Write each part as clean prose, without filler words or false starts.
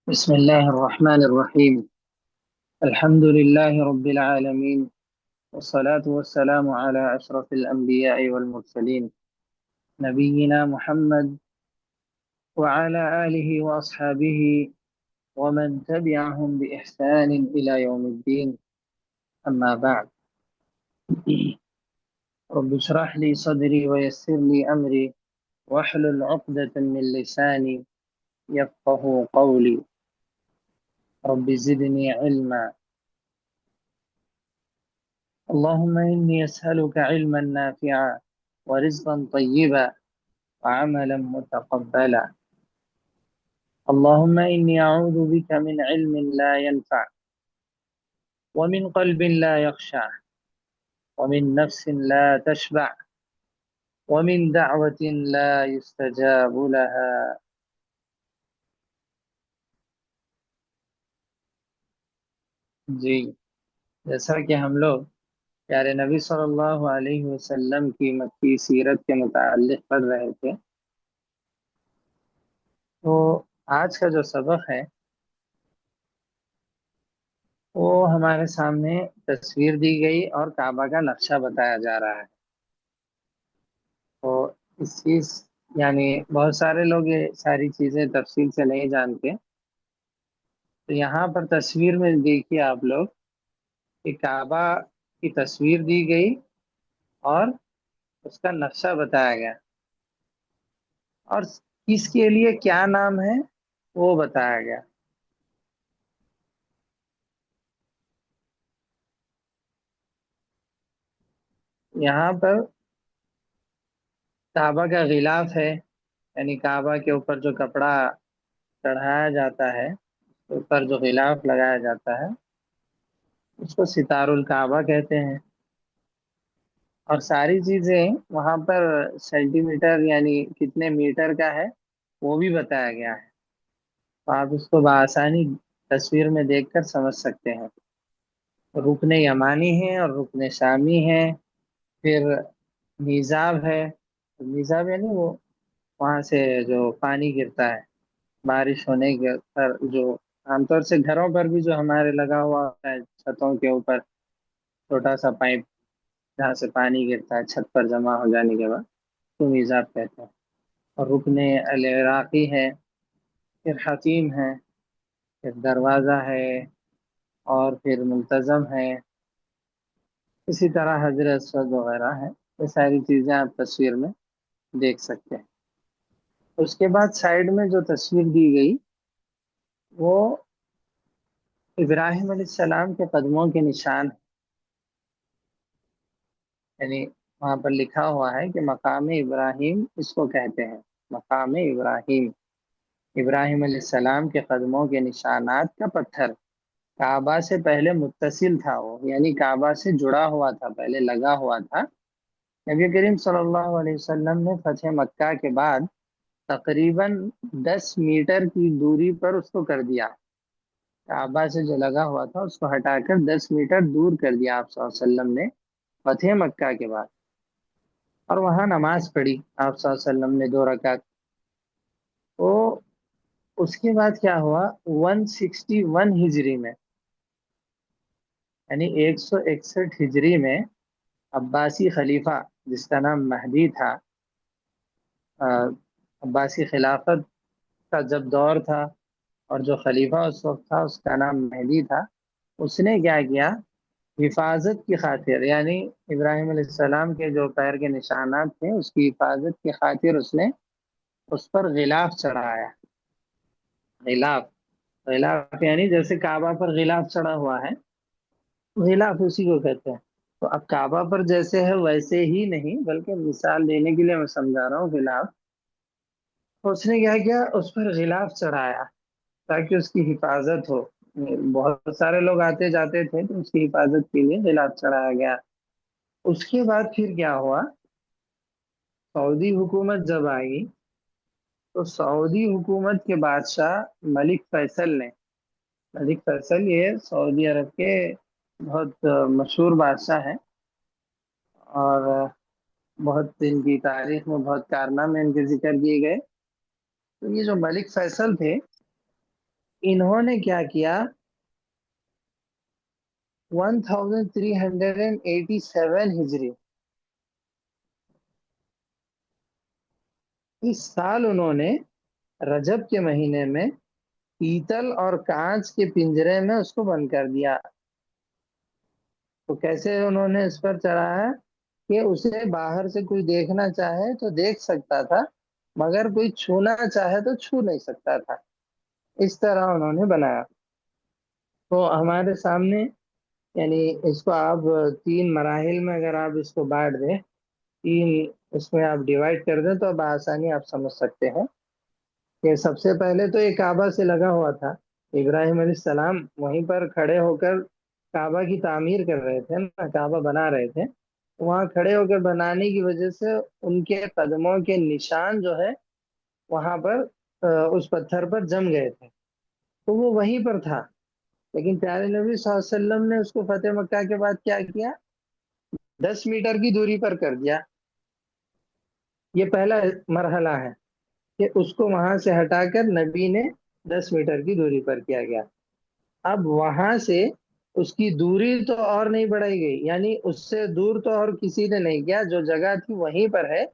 بسم الله الرحمن الرحيم. الحمد لله رب العالمين، والصلاة والسلام على أشرف الأنبياء والمرسلين، نبينا محمد وعلى آله وأصحابه ومن تبعهم بإحسان إلى يوم الدين. أما بعد، رب اشرح لي صدري ويسر لي أمري واحلل عقدة من لساني يفقه قولي. رب زدني علما. اللهم إني أسألك علما نافعا ورزقا طيبا وعملا متقبلا. اللهم إني أعوذ بك من علم لا ينفع، ومن قلب لا يخشع، ومن نفس لا تشبع، ومن دعوة لا يستجاب لها. جی، جیسا کہ ہم لوگ پیارے نبی صلی اللہ علیہ وسلم کی مکی سیرت کے متعلق پڑھ رہے تھے، تو آج کا جو سبق ہے وہ ہمارے سامنے تصویر دی گئی اور کعبہ کا نقشہ بتایا جا رہا ہے۔ تو اس چیز یعنی بہت سارے لوگ یہ ساری چیزیں تفصیل سے نہیں جانتے، تو یہاں پر تصویر میں دیکھیے آپ لوگ کہ کعبہ کی تصویر دی گئی اور اس کا نقشہ بتایا گیا، اور کس کے لیے کیا نام ہے وہ بتایا گیا۔ یہاں پر کعبہ کا غلاف ہے، یعنی کعبہ کے اوپر جو کپڑا چڑھایا جاتا ہے، اوپر جو غلاف لگایا جاتا ہے اس کو ستار الکعبہ کہتے ہیں، اور ساری چیزیں وہاں پر سینٹی میٹر یعنی کتنے میٹر کا ہے وہ بھی بتایا گیا ہے، تو آپ اس کو بآسانی تصویر میں دیکھ کر سمجھ سکتے ہیں۔ رکن یمانی ہے اور رکن شامی ہے، پھر میزاب ہے۔ میزاب یعنی وہ وہاں سے جو پانی گرتا ہے بارش ہونے کے پر، جو عام طور سے گھروں پر بھی جو ہمارے لگا ہوا ہوتا ہے چھتوں کے اوپر، چھوٹا سا پائپ جہاں سے پانی گرتا ہے چھت پر جمع ہو جانے کے بعد، تو میزاب کہتے ہیں۔ اور رکن العراقی ہے، پھر حتیم ہے، پھر دروازہ ہے، اور پھر ملتظم ہے، اسی طرح حجر اسود وغیرہ ہے۔ یہ ساری چیزیں آپ تصویر میں دیکھ سکتے ہیں۔ اس کے بعد سائڈ میں جو تصویر دی گئی وہ ابراہیم علیہ السلام کے قدموں کے نشان ہیں، یعنی وہاں پر لکھا ہوا ہے کہ مقام ابراہیم اس کو کہتے ہیں، مقام ابراہیم، ابراہیم علیہ السلام کے قدموں کے نشانات کا پتھر کعبہ سے پہلے متصل تھا، وہ یعنی کعبہ سے جڑا ہوا تھا، پہلے لگا ہوا تھا۔ نبی کریم صلی اللہ علیہ وسلم نے فتح مکہ کے بعد تقریباً 10 میٹر کی دوری پر اس کو کر دیا، کعبہ سے جو لگا ہوا تھا اس کو ہٹا کر 10 میٹر دور کر دیا آپ صلی اللہ علیہ وسلم نے فتح مکہ کے بعد، اور وہاں نماز پڑھی آپ صلی اللہ علیہ وسلم نے 2 رکعت۔ تو اس کے بعد کیا ہوا، 161 ہجری میں یعنی 161 ہجری میں عباسی خلیفہ جس کا نام مہدی تھا، عباسی خلافت کا جب دور تھا اور جو خلیفہ اس وقت تھا اس کا نام مہدی تھا، اس نے کیا کیا، حفاظت کی خاطر، یعنی ابراہیم علیہ السلام کے جو پیر کے نشانات تھے اس کی حفاظت کی خاطر اس نے اس پر غلاف چڑھایا۔ غلاف، غلاف یعنی جیسے کعبہ پر غلاف چڑھا ہوا ہے، غلاف اسی کو کہتے ہیں۔ تو اب کعبہ پر جیسے ہے ویسے ہی نہیں، بلکہ مثال دینے کے لیے میں سمجھا رہا ہوں غلاف، تو اس نے کیا کیا، اس پر غلاف چڑھایا تاکہ اس کی حفاظت ہو۔ بہت سارے لوگ آتے جاتے تھے تو اس کی حفاظت کے لیے غلاف چڑھایا گیا۔ اس کے بعد پھر کیا ہوا، سعودی حکومت جب آئی تو سعودی حکومت کے بادشاہ ملک فیصل نے، ملک فیصل یہ سعودی عرب کے بہت مشہور بادشاہ ہیں، اور بہت ان کی تاریخ میں بہت کارنامے ان کے ذکر کیے گئے۔ تو یہ جو ملک فیصل تھے انہوں نے کیا کیا، 1387 ہجری، اس سال انہوں نے رجب کے مہینے میں پیتل اور کانچ کے پنجرے میں اس کو بند کر دیا۔ تو کیسے انہوں نے اس پر چڑھایا کہ اسے باہر سے کوئی دیکھنا چاہے تو دیکھ سکتا تھا، مگر کوئی چھونا چاہے تو چھو نہیں سکتا تھا، اس طرح انہوں نے بنایا۔ تو ہمارے سامنے، یعنی اس کو آپ تین مراحل میں اگر آپ اس کو بانٹ دیں، تین اس میں آپ ڈیوائڈ کر دیں، تو بآسانی آپ سمجھ سکتے ہیں کہ سب سے پہلے تو یہ کعبہ سے لگا ہوا تھا، ابراہیم علیہ السلام وہیں پر کھڑے ہو کر کعبہ کی تعمیر کر رہے تھے نا، کعبہ بنا رہے تھے، وہاں کھڑے ہو کر بنانے کی وجہ سے ان کے قدموں کے نشان جو ہے وہاں پر اس پتھر پر جم گئے تھے، تو وہ وہیں پر تھا۔ لیکن پیارے نبی صلی اللہ علیہ وسلم نے اس کو فتح مکہ کے بعد کیا کیا، 10 میٹر کی دوری پر کر دیا۔ یہ پہلا مرحلہ ہے کہ اس کو وہاں سے ہٹا کر نبی نے 10 میٹر کی دوری پر کیا گیا۔ اب وہاں سے اس کی دوری تو اور نہیں بڑھائی گئی، یعنی اس سے دور تو اور کسی نے نہیں کیا، جو جگہ تھی وہیں پر ہے،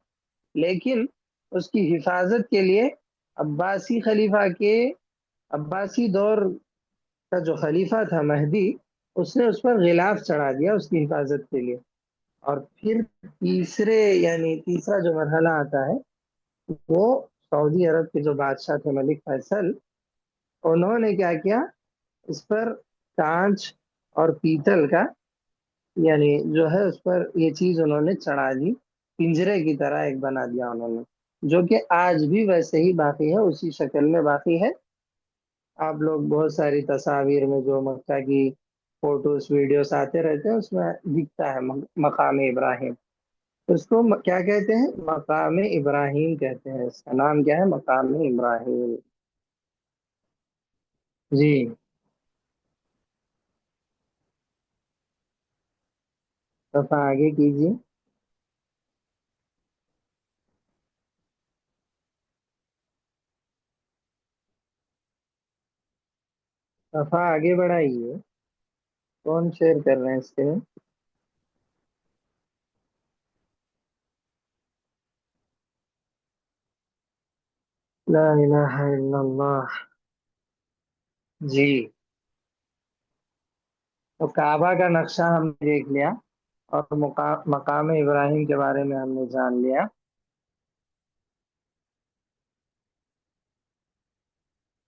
لیکن اس کی حفاظت کے لیے عباسی خلیفہ کے، عباسی دور کا جو خلیفہ تھا مہدی، اس نے اس پر غلاف چڑھا دیا اس کی حفاظت کے لیے۔ اور پھر تیسرا جو مرحلہ آتا ہے، وہ سعودی عرب کے جو بادشاہ تھے ملک فیصل، انہوں نے کیا کیا، اس پر کانچ اور پیتل کا، یعنی جو ہے اس پر یہ چیز انہوں نے چڑھا دی، پنجرے کی طرح ایک بنا دیا انہوں نے، جو کہ آج بھی ویسے ہی باقی ہے، اسی شکل میں باقی ہے۔ آپ لوگ بہت ساری تصاویر میں جو مکہ کی فوٹوز ویڈیوز آتے رہتے ہیں، اس میں دکھتا ہے مقام ابراہیم۔ اس کو کیا کہتے ہیں، مقام ابراہیم کہتے ہیں، اس کا نام کیا ہے، مقام ابراہیم۔ جی، صفحہ آگے کیجیے۔ صفحہ آگے بڑھائیے، کون شیئر کر رہے ہیں اس کے؟ لا الہ الا اللہ۔ جی، تو کعبہ کا نقشہ ہم نے دیکھ لیا، اور مقام ابراہیم کے بارے میں ہم نے جان لیا۔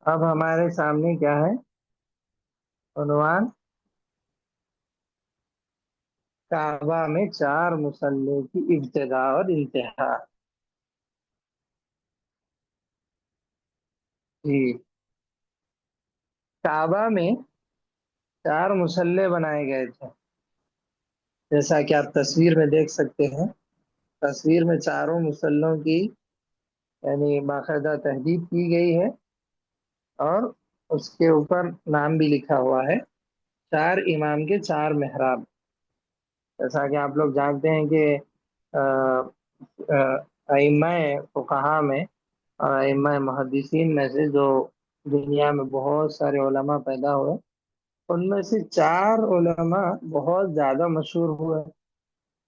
اب ہمارے سامنے کیا ہے، عنوان، کعبہ میں 4 مصلے کی ابتدا اور انتہا۔ جی، کعبہ میں 4 مصلے بنائے گئے تھے، جیسا کہ آپ تصویر میں دیکھ سکتے ہیں۔ تصویر میں چاروں مصلوں کی، یعنی باقاعدہ تحدید کی گئی ہے، اور اس کے اوپر نام بھی لکھا ہوا ہے، 4 امام کے 4 محراب۔ جیسا کہ آپ لوگ جانتے ہیں کہ ائمہ فقہا میں اور ائمہ محدثین میں سے جو دنیا میں بہت سارے علماء پیدا ہوئے، ان میں سے 4 علماء بہت زیادہ مشہور ہوئے،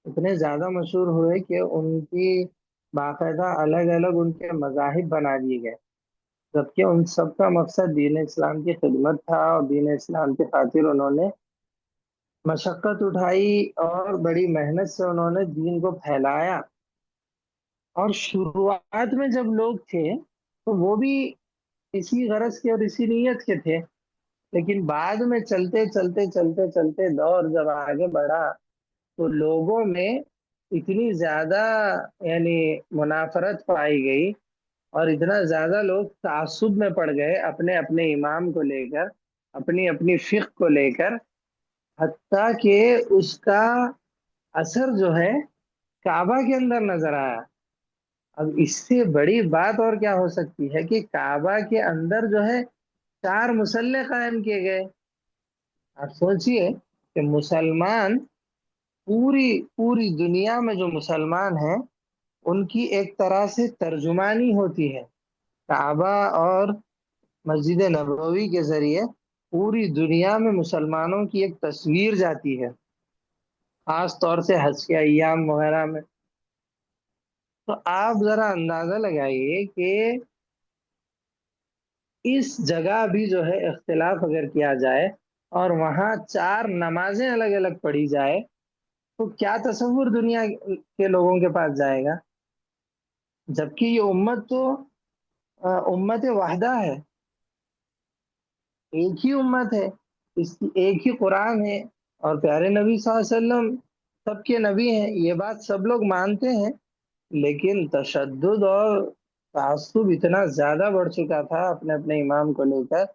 اتنے زیادہ مشہور ہوئے کہ ان کی باقاعدہ الگ الگ ان کے مذاہب بنا دیے گئے، جبکہ ان سب کا مقصد دین اسلام کی خدمت تھا، اور دین اسلام کی خاطر انہوں نے مشقت اٹھائی، اور بڑی محنت سے انہوں نے دین کو پھیلایا۔ اور شروعات میں جب لوگ تھے تو وہ بھی اسی غرض کے اور اسی نیت کے تھے، لیکن بعد میں چلتے چلتے چلتے چلتے دور جب آگے بڑھا، تو لوگوں میں اتنی زیادہ، یعنی منافرت پائی گئی، اور اتنا زیادہ لوگ تعصب میں پڑ گئے اپنے اپنے امام کو لے کر، اپنی اپنی فقہ کو لے کر، حتیٰ کہ اس کا اثر جو ہے کعبہ کے اندر نظر آیا۔ اب اس سے بڑی بات اور کیا ہو سکتی ہے کہ کعبہ کے اندر جو ہے 4 مصلے قائم کیے گئے۔ آپ سوچئے کہ مسلمان، پوری پوری دنیا میں جو مسلمان ہیں، ان کی ایک طرح سے ترجمانی ہوتی ہے کعبہ اور مسجد نبوی کے ذریعے پوری دنیا میں مسلمانوں کی ایک تصویر جاتی ہے، خاص طور سے حج کے ایام وغیرہ میں۔ تو آپ ذرا اندازہ لگائیے کہ اس جگہ بھی جو ہے اختلاف اگر کیا جائے اور وہاں چار نمازیں الگ الگ پڑھی جائے تو کیا تصور دنیا کے لوگوں کے پاس جائے گا؟ جبکہ یہ امت تو امت وحدہ ہے، ایک ہی امت ہے، اس کی ایک ہی قرآن ہے، اور پیارے نبی صلی اللہ علیہ وسلم سب کے نبی ہیں، یہ بات سب لوگ مانتے ہیں۔ لیکن تشدد اور تعصب اتنا زیادہ بڑھ چکا تھا اپنے اپنے امام کو لے کر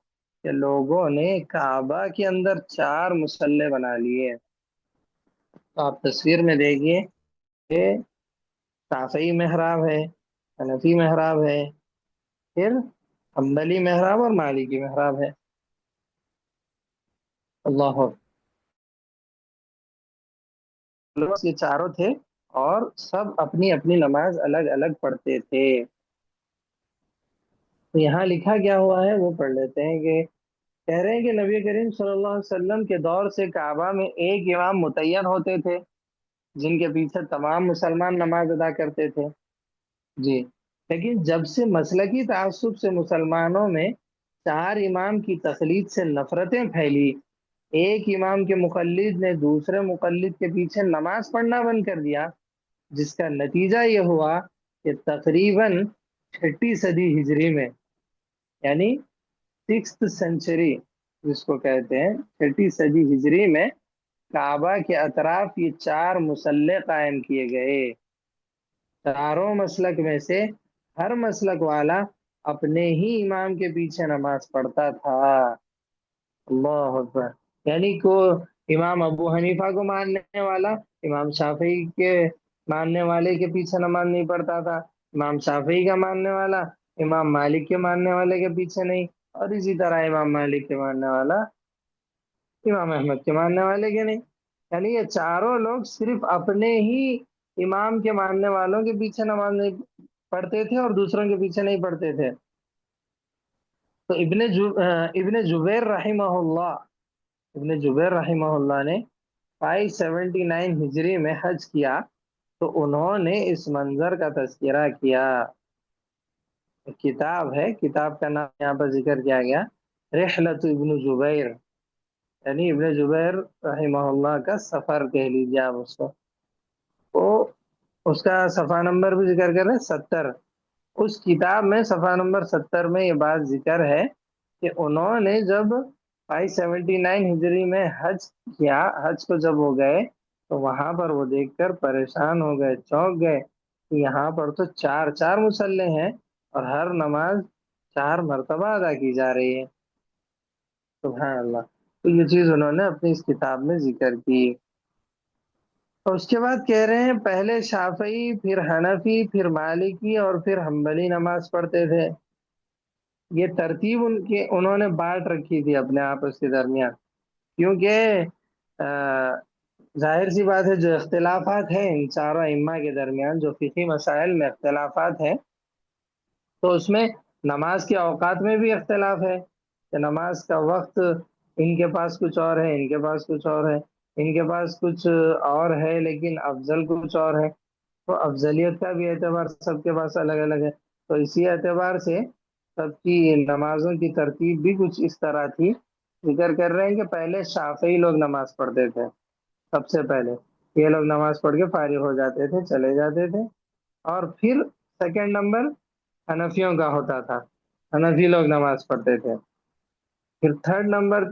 کہ لوگوں نے کعبہ کے اندر چار مصلے بنا لیے۔ تو آپ تصویر میں دیکھیے کہ شافعی محراب ہے، حنفی محراب ہے، پھر حنبلی محراب اور مالکی محراب ہے۔ اللہ اکبر۔ یہ چاروں تھے اور سب اپنی اپنی نماز الگ الگ پڑھتے تھے۔ تو یہاں لکھا کیا ہوا ہے وہ پڑھ لیتے ہیں کہ کہہ رہے ہیں کہ نبی کریم صلی اللہ علیہ وسلم کے دور سے کعبہ میں ایک امام متعین ہوتے تھے جن کے پیچھے تمام مسلمان نماز ادا کرتے تھے۔ جی، لیکن جب سے مسلکی تعصب سے مسلمانوں میں چار امام کی تقلید سے نفرتیں پھیلی، ایک امام کے مقلد نے دوسرے مقلد کے پیچھے نماز پڑھنا بند کر دیا، جس کا نتیجہ یہ ہوا کہ تقریباً چھٹی صدی ہجری میں، یعنی 6th سینچری جس کو کہتے ہیں، چھٹی صدی ہجری میں کعبہ کے اطراف یہ چار مسلح قائم کیے گئے۔ چاروں مسلک میں سے ہر مسلک والا اپنے ہی امام کے پیچھے نماز پڑھتا تھا۔ اللہ اکبر۔ یعنی کو امام ابو حنیفہ کو ماننے والا امام شافعی کے ماننے والے کے پیچھے نماز نہیں پڑھتا تھا، امام شافعی کا ماننے والا امام مالک کے ماننے والے کے پیچھے نہیں، اور اسی طرح امام مالک کے ماننے والا امام احمد کے ماننے والے کے نہیں۔ یعنی یہ چاروں لوگ صرف اپنے ہی امام کے ماننے والوں کے پیچھے نماز نہیں پڑھتے تھے اور دوسروں کے پیچھے نہیں پڑھتے تھے۔ تو ابن جبیر رحمہ اللہ، ابن جبیر رحمہ اللہ نے 579 ہجری میں حج کیا، تو انہوں نے اس منظر کا تذکرہ کیا۔ کتاب ہے، کتاب کا نام یہاں پر ذکر کیا گیا رحلت ابن جبیر، یعنی ابن جبیر رحمہ اللہ کا سفر کہہ لیجیے آپ اس کو۔ تو اس کا صفحہ نمبر بھی ذکر کر رہے ہیں 70۔ اس کتاب میں صفحہ نمبر 70 میں یہ بات ذکر ہے کہ انہوں نے جب 579 ہجری میں حج کیا، حج کو جب ہو گئے تو وہاں پر وہ دیکھ کر پریشان ہو گئے، چونک گئے کہ یہاں پر تو چار چار مصلے ہیں اور ہر نماز چار مرتبہ ادا کی جا رہی ہے۔ سبحان اللہ۔ تو یہ چیز انہوں نے اپنی اس کتاب میں ذکر کی۔ اور اس کے بعد کہہ رہے ہیں پہلے شافعی، پھر حنفی، پھر مالکی اور پھر حنبلی نماز پڑھتے تھے۔ یہ ترتیب انہوں نے بانٹ رکھی تھی اپنے آپس کے درمیان، کیونکہ ظاہر سی بات ہے جو اختلافات ہیں ان چاروں ائمہ کے درمیان، جو فقہی مسائل میں اختلافات ہیں، تو اس میں نماز کے اوقات میں بھی اختلاف ہے کہ نماز کا وقت ان کے پاس کچھ اور ہے، ان کے پاس کچھ اور ہے، ان کے پاس کچھ اور ہے لیکن افضل کچھ اور ہے۔ تو افضلیت کا بھی اعتبار سب کے پاس الگ الگ ہے۔ تو اسی اعتبار سے سب کی نمازوں کی ترتیب بھی کچھ اس طرح تھی۔ ذکر کر رہے ہیں کہ پہلے شافعی لوگ نماز پڑھتے تھے، سب سے پہلے یہ لوگ نماز پڑھ کے فارغ ہو جاتے تھے، چلے جاتے تھے، اور پھر سیکنڈ نمبر حنفیوں کا ہوتا تھا، حنفی لوگ نماز پڑھتے تھے۔ پھر تھرڈ نمبر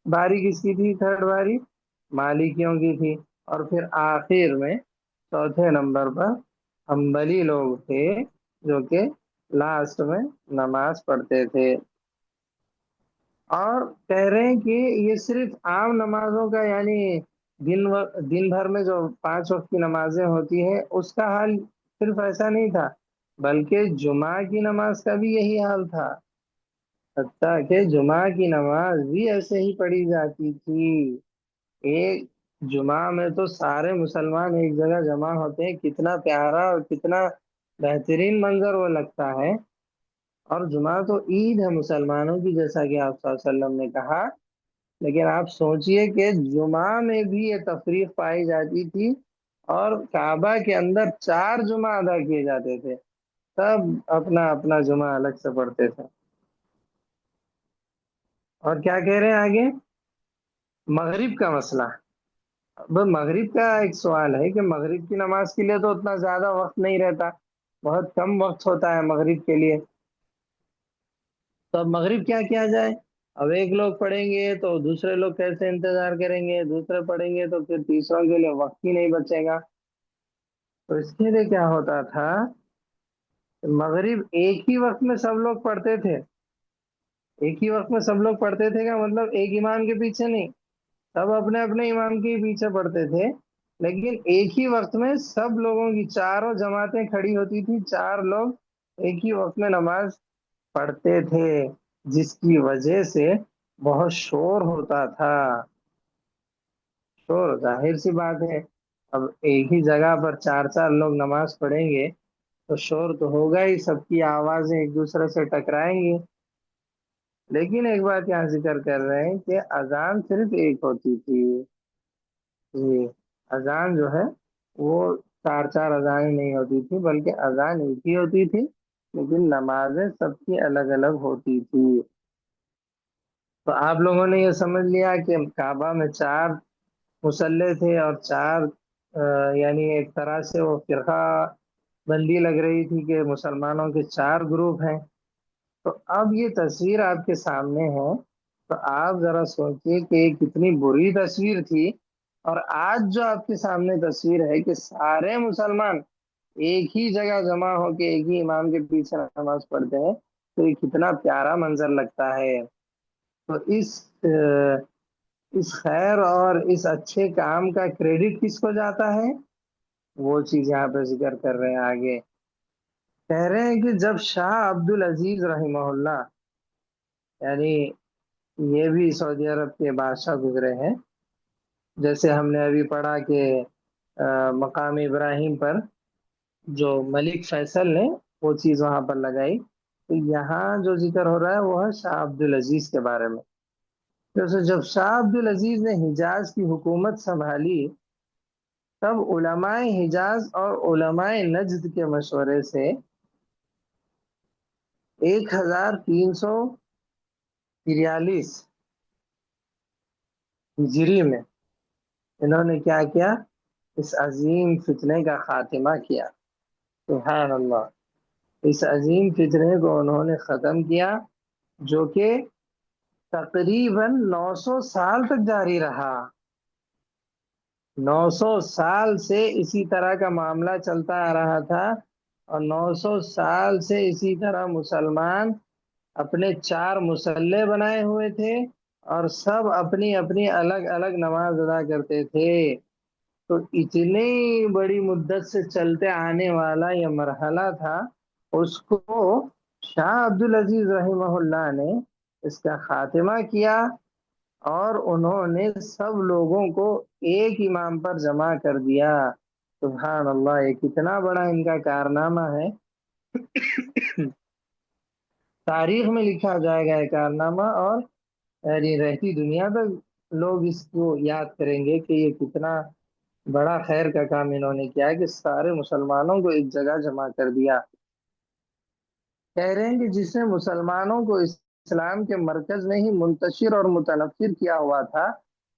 باری کس کی تھی؟ تھرڈ باری مالکیوں کی تھی۔ اور پھر آخر میں چوتھے نمبر پر حنبلی لوگ تھے جو کہ لاسٹ میں نماز پڑھتے تھے۔ اور کہہ رہے ہیں کہ یہ صرف عام نمازوں کا، یعنی دن بھر میں جو 5 وقت کی نمازیں ہوتی ہیں اس کا حال صرف ایسا نہیں تھا، بلکہ جمعہ کی نماز کا بھی یہی حال تھا، حتیٰ کہ جمعہ کی نماز بھی ایسے ہی پڑھی جاتی تھی۔ ایک جمعہ میں تو سارے مسلمان ایک جگہ جمع ہوتے ہیں، کتنا پیارا اور کتنا بہترین منظر وہ لگتا ہے۔ اور جمعہ تو عید ہے مسلمانوں کی، جیسا کہ آپ صلی اللہ علیہ وسلم نے کہا، لیکن آپ سوچئے کہ جمعہ میں بھی یہ تفریق پائی جاتی تھی، اور کعبہ کے اندر 4 جمعہ ادا کیے جاتے تھے، سب اپنا اپنا جمعہ الگ سے پڑھتے تھے۔ اور کیا کہہ رہے ہیں آگے؟ مغرب کا مسئلہ۔ اب مغرب کا ایک سوال ہے کہ مغرب کی نماز کے لیے تو اتنا زیادہ وقت نہیں رہتا، بہت کم وقت ہوتا ہے مغرب کے لیے، تو اب مغرب کیا کیا جائے؟ اب ایک لوگ پڑھیں گے تو دوسرے لوگ کیسے انتظار کریں گے، دوسرے پڑھیں گے تو پھر تیسروں کے لیے وقت ہی نہیں بچے گا۔ تو اس کے لیے کیا ہوتا تھا کہ مغرب ایک ہی وقت میں سب لوگ پڑھتے تھے، ایک ہی وقت میں سب لوگ پڑھتے تھے کا مطلب ایک امام کے پیچھے نہیں، سب اپنے اپنے امام کے پیچھے پڑھتے تھے، لیکن ایک ہی وقت میں سب لوگوں کی چاروں جماعتیں کھڑی ہوتی تھی، 4 لوگ ایک ہی وقت میں نماز پڑھتے تھے، جس کی وجہ سے بہت شور ہوتا تھا۔ شور ظاہر سی بات ہے، اب ایک ہی جگہ پر 4 4 لوگ نماز پڑھیں گے تو شور تو ہوگا ہی، سب کی آوازیں ایک دوسرے سے ٹکرائیں گی۔ لیکن ایک بات یہاں ذکر کر رہے ہیں کہ اذان صرف ایک ہوتی تھی، جی، اذان جو ہے وہ 4 4 اذانیں نہیں ہوتی تھی، بلکہ اذان ایک ہی ہوتی تھی، لیکن نمازیں سب کی الگ الگ ہوتی تھی۔ تو آپ لوگوں نے یہ سمجھ لیا کہ کعبہ میں 4 مصلے تھے اور یعنی ایک طرح سے وہ فرقہ بندی لگ رہی تھی کہ مسلمانوں کے 4 گروپ ہیں۔ تو اب یہ تصویر آپ کے سامنے ہے، تو آپ ذرا سوچئے کہ یہ کتنی بری تصویر تھی، اور آج جو آپ کے سامنے تصویر ہے کہ سارے مسلمان ایک ہی جگہ جمع ہو کے ایک ہی امام کے پیچھے نماز پڑھتے ہیں، تو یہ کتنا پیارا منظر لگتا ہے۔ تو اس خیر اور اس اچھے کام کا کریڈٹ کس کو جاتا ہے؟ وہ چیز یہاں پہ ذکر کر رہے ہیں آگے، کہہ رہے ہیں کہ جب شاہ عبد العزیز رحمہ اللہ، یعنی یہ بھی سعودی عرب کے بادشاہ گزرے ہیں، جیسے ہم نے ابھی پڑھا کہ مقام ابراہیم پر جو ملک فیصل نے وہ چیز وہاں پر لگائی، تو یہاں جو ذکر ہو رہا ہے وہ ہے شاہ عبد العزیز کے بارے میں۔ جیسے جب شاہ عبد العزیز نے حجاز کی حکومت سنبھالی، تب علماء حجاز اور علماء نجد کے مشورے سے 1343 ہجری میں انہوں نے کیا کیا؟ اس عظیم فتنے کا خاتمہ کیا، سبحان اللہ، اس عظیم فتنے کو انہوں نے ختم کیا، جو کہ تقریباً 900 سال تک جاری رہا۔ 900 سال سے اسی طرح کا معاملہ چلتا آ رہا تھا، اور 900 سال سے اسی طرح مسلمان اپنے 4 مصلے بنائے ہوئے تھے، اور سب اپنی اپنی الگ الگ نماز ادا کرتے تھے۔ تو اتنی بڑی مدت سے چلتے آنے والا یہ مرحلہ تھا، اس کو شاہ عبد العزیز رحمہ اللہ نے اس کا خاتمہ کیا، اور انہوں نے سب لوگوں کو ایک امام پر جمع کر دیا۔ سبحان اللہ، یہ کتنا بڑا ان کا کارنامہ ہے، تاریخ میں لکھا جائے گا یہ کارنامہ، اور یعنی رہتی دنیا تک لوگ اس کو یاد کریں گے کہ یہ کتنا بڑا خیر کا کام انہوں نے کیا کہ سارے مسلمانوں کو ایک جگہ جمع کر دیا۔ کہہ رہے ہیں کہ جس نے مسلمانوں کو اسلام کے مرکز میں ہی منتشر اور متنفر کیا ہوا تھا،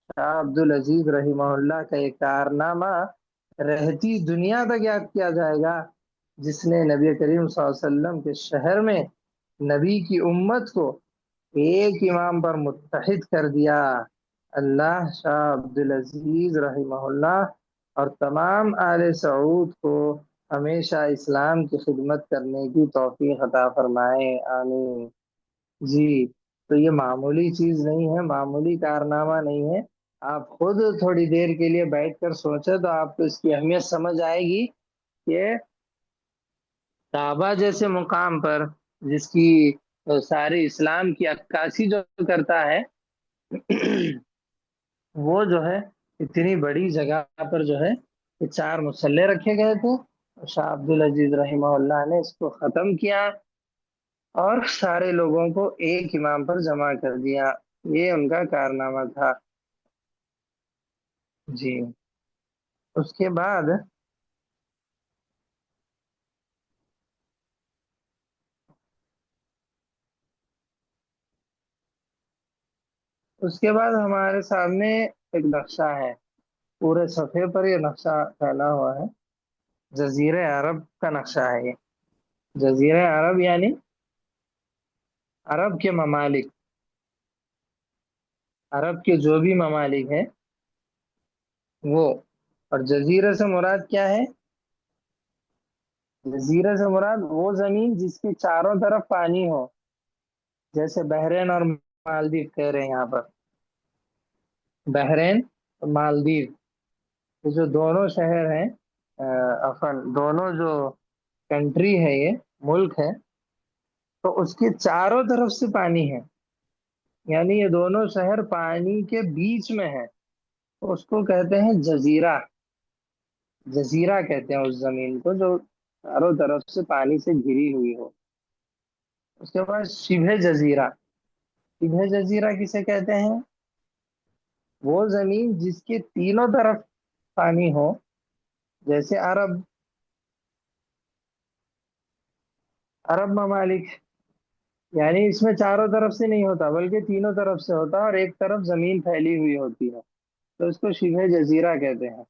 شاہ عبد العزیز رحمہ اللہ کا یہ کارنامہ رہتی دنیا تک یاد کیا جائے گا، جس نے نبی کریم صلی اللہ علیہ وسلم کے شہر میں نبی کی امت کو ایک امام پر متحد کر دیا۔ اللہ شاہ عبد العزیز رحمہ اللہ اور تمام آل سعود کو ہمیشہ اسلام کی خدمت کرنے کی توفیق عطا فرمائے، آمین۔ جی، تو یہ معمولی چیز نہیں ہے، معمولی کارنامہ نہیں ہے، آپ خود تھوڑی دیر کے لیے بیٹھ کر سوچیں تو آپ کو اس کی اہمیت سمجھ آئے گی کہ کعبہ جیسے مقام پر، جس کی سارے اسلام کی عکاسی جو کرتا ہے، وہ جو ہے اتنی بڑی جگہ پر جو ہے یہ 4 مصلے رکھے گئے تھے، شاہ عبد العزیز رحمہ اللہ نے اس کو ختم کیا، اور سارے لوگوں کو ایک امام پر جمع کر دیا۔ یہ ان کا کارنامہ تھا۔ جی۔ اس کے بعد ہمارے سامنے ایک نقشہ ہے، پورے صفحے پر یہ نقشہ پھیلا ہوا ہے۔ جزیرہ عرب کا نقشہ ہے یہ۔ جزیرہ عرب یعنی عرب کے ممالک، عرب کے جو بھی ممالک ہیں وہ۔ اور جزیرہ سے مراد کیا ہے؟ جزیرہ سے مراد وہ زمین جس کے چاروں طرف پانی ہو، جیسے بحرین اور مالدیو کہہ رہے ہیں یہاں پر۔ بحرین اور مالدیو، یہ جو دونوں شہر ہیں، دونوں جو کنٹری ہے، یہ ملک ہے، تو اس کے چاروں طرف سے پانی ہے، یعنی یہ دونوں شہر پانی کے بیچ میں ہے، تو اس کو کہتے ہیں جزیرہ۔ جزیرہ کہتے ہیں اس زمین کو جو چاروں طرف سے پانی سے گھری ہوئی ہو۔ اس کے بعد شبہ جزیرہ۔ شبہ جزیرہ کسے کہتے ہیں؟ وہ زمین جس کے تینوں طرف پانی ہو، جیسے عرب، عرب ممالک، یعنی اس میں چاروں طرف سے نہیں ہوتا بلکہ تینوں طرف سے ہوتا، اور ایک طرف زمین پھیلی ہوئی ہوتی ہے، تو اس کو شبہ جزیرہ کہتے ہیں۔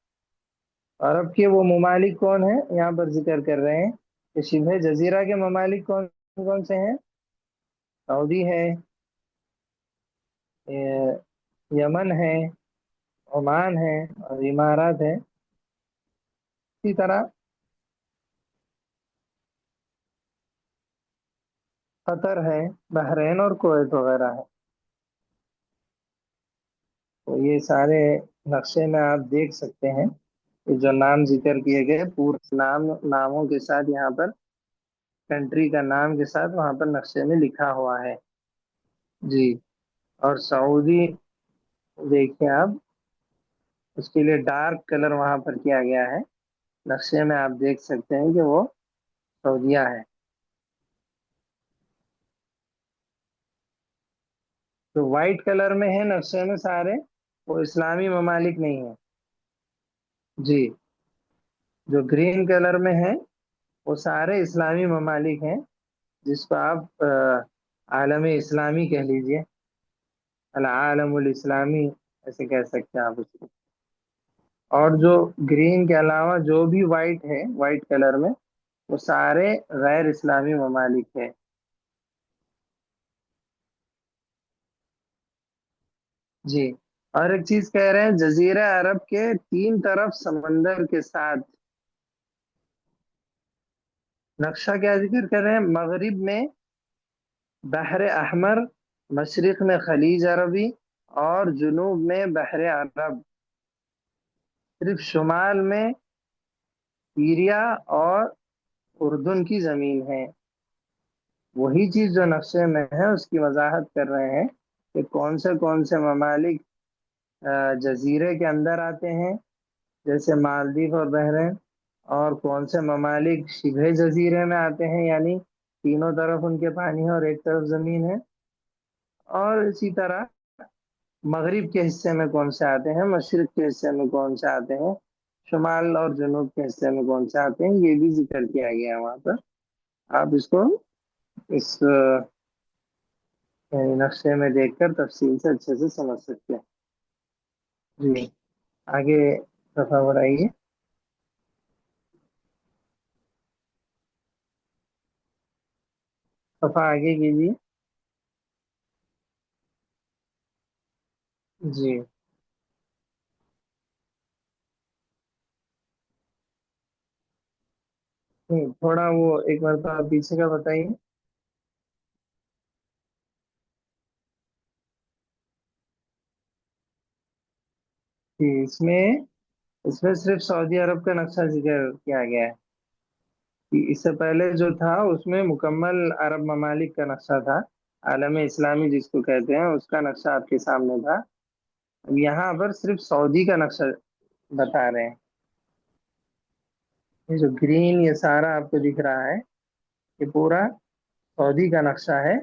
عرب کے وہ ممالک کون ہیں یہاں پر ذکر کر رہے ہیں کہ شبہ جزیرہ کے ممالک کون کون سے ہیں؟ سعودی ہے، اے، یمن ہے، عمان ہے، اور امارات ہے۔ اسی طرح قطر ہے، بحرین اور کویت وغیرہ ہے۔ تو یہ سارے نقشے میں آپ دیکھ سکتے ہیں کہ جو نام ذکر کیے گئے پورے ناموں کے ساتھ، یہاں پر کنٹری کا نام کے ساتھ وہاں پر نقشے میں لکھا ہوا ہے۔ جی۔ اور سعودی دیکھیں آپ، اس کے لیے ڈارک کلر وہاں پر کیا گیا ہے، نقشے میں آپ دیکھ سکتے ہیں کہ وہ سعودیہ ہے۔ جو وائٹ کلر میں ہے نقشے میں سارے، وہ اسلامی ممالک نہیں ہیں۔ جی۔ جو گرین کلر میں ہے وہ سارے اسلامی ممالک ہیں، جس کو آپ عالم اسلامی کہہ لیجئے، العالم الاسلامی ایسے کہہ سکتے ہیں آپ اس کو۔ اور جو گرین کے علاوہ جو بھی وائٹ ہے، وائٹ کلر میں، وہ سارے غیر اسلامی ممالک ہیں۔ جی۔ اور ایک چیز کہہ رہے ہیں، جزیرہ عرب کے تین طرف سمندر کے ساتھ۔ نقشہ کیا ذکر کر رہے ہیں؟ مغرب میں بحر احمر، مشرق میں خلیج عربی، اور جنوب میں بحر عرب۔ صرف شمال میں سیریا اور اردن کی زمین ہے۔ وہی چیز جو نقشے میں ہے اس کی وضاحت کر رہے ہیں کہ کون سے ممالک جزیرے کے اندر آتے ہیں، جیسے مالدیپ اور بحرین، اور کون سے ممالک شبہ جزیرے میں آتے ہیں، یعنی تینوں طرف ان کے پانی ہے اور ایک طرف زمین ہے، اور اسی طرح مغرب کے حصے میں کون سے آتے ہیں، مشرق کے حصے میں کون سے آتے ہیں، شمال اور جنوب کے حصے میں کون سے آتے ہیں، یہ بھی ذکر کیا گیا ہے وہاں پر۔ آپ اس کو اس نقشے میں دیکھ کر تفصیل سے اچھے سے سمجھ سکتے ہیں۔ جی۔ آگے صفحہ بڑھائیے۔ صفحہ آگے کیجیے۔ جی۔ تھوڑا وہ ایک مرتبہ پیچھے کا بتائیے۔ جی، اس میں صرف سعودی عرب کا نقشہ ذکر کیا گیا ہے، کہ اس سے پہلے جو تھا اس میں مکمل عرب ممالک کا نقشہ تھا، عالم اسلامی جس کو کہتے ہیں اس کا نقشہ آپ کے سامنے تھا۔ اب یہاں پر صرف سعودی کا نقشہ بتا رہے ہیں۔ یہ جو گرین، یہ سارا آپ کو دکھ رہا ہے، یہ پورا سعودی کا نقشہ ہے،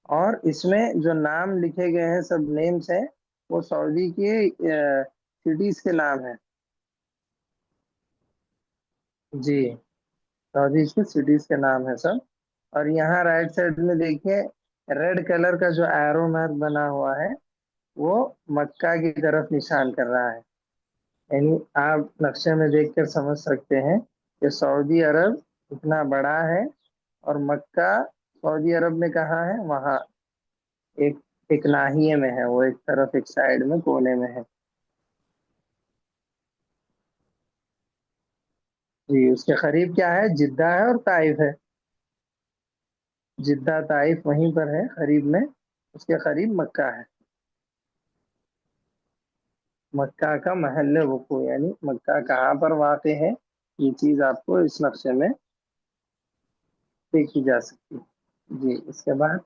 اور اس میں جو نام لکھے گئے ہیں، سب نیمز ہیں، وہ سعودی کے سٹیز کے نام ہیں۔ جی، سعودی کے سٹیز کے نام ہے سب۔ اور یہاں رائٹ سائڈ میں دیکھیے، ریڈ کلر کا جو ایرو مارک بنا ہوا ہے، وہ مکہ کی طرف نشان کر رہا ہے۔ یعنی آپ نقشے میں دیکھ کر سمجھ سکتے ہیں کہ سعودی عرب اتنا بڑا ہے، اور مکہ سعودی عرب میں کہاں ہے؟ وہاں ایک ایک ناحیے میں ہے، وہ ایک طرف، ایک سائڈ میں، کونے میں ہے۔ جی، اس کے قریب کیا ہے؟ جدہ ہے اور طائف ہے۔ جدہ طائف وہیں پر ہے قریب میں، اس کے قریب مکہ ہے۔ مکہ کا محل وقوع، یعنی مکہ کہاں پر واقع ہے، یہ چیز آپ کو اس نقشے میں دیکھی جا سکتی ہے۔ جی، اس کے بعد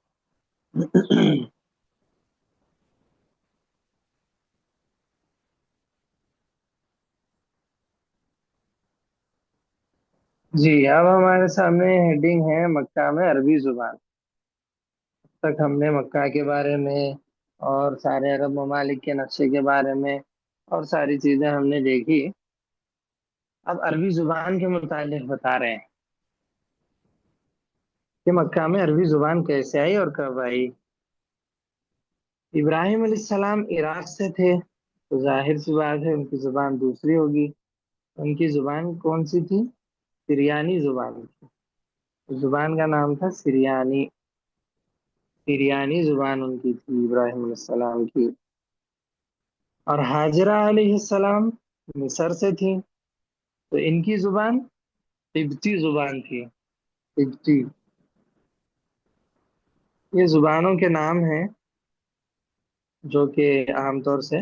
جی، اب ہمارے سامنے ہیڈنگ ہے مکہ میں عربی زبان۔ اب تک ہم نے مکہ کے بارے میں اور سارے عرب ممالک کے نقشے کے بارے میں اور ساری چیزیں ہم نے دیکھی۔ اب عربی زبان کے متعلق بتا رہے ہیں کہ مکہ میں عربی زبان کیسے آئی اور کب آئی۔ ابراہیم علیہ السلام عراق سے تھے، تو ظاہر سی بات ہے ان کی زبان دوسری ہوگی۔ ان کی زبان کون سی تھی؟ سریانی زبان تھی۔ زبان کا نام تھا سریانی۔ سریانی زبان ان کی تھی، ابراہیم علیہ السلام کی۔ اور ہاجرہ علیہ السلام مصر سے تھی، تو ان کی زبان قبطی زبان تھی، قبطی۔ یہ زبانوں کے نام ہیں جو کہ عام طور سے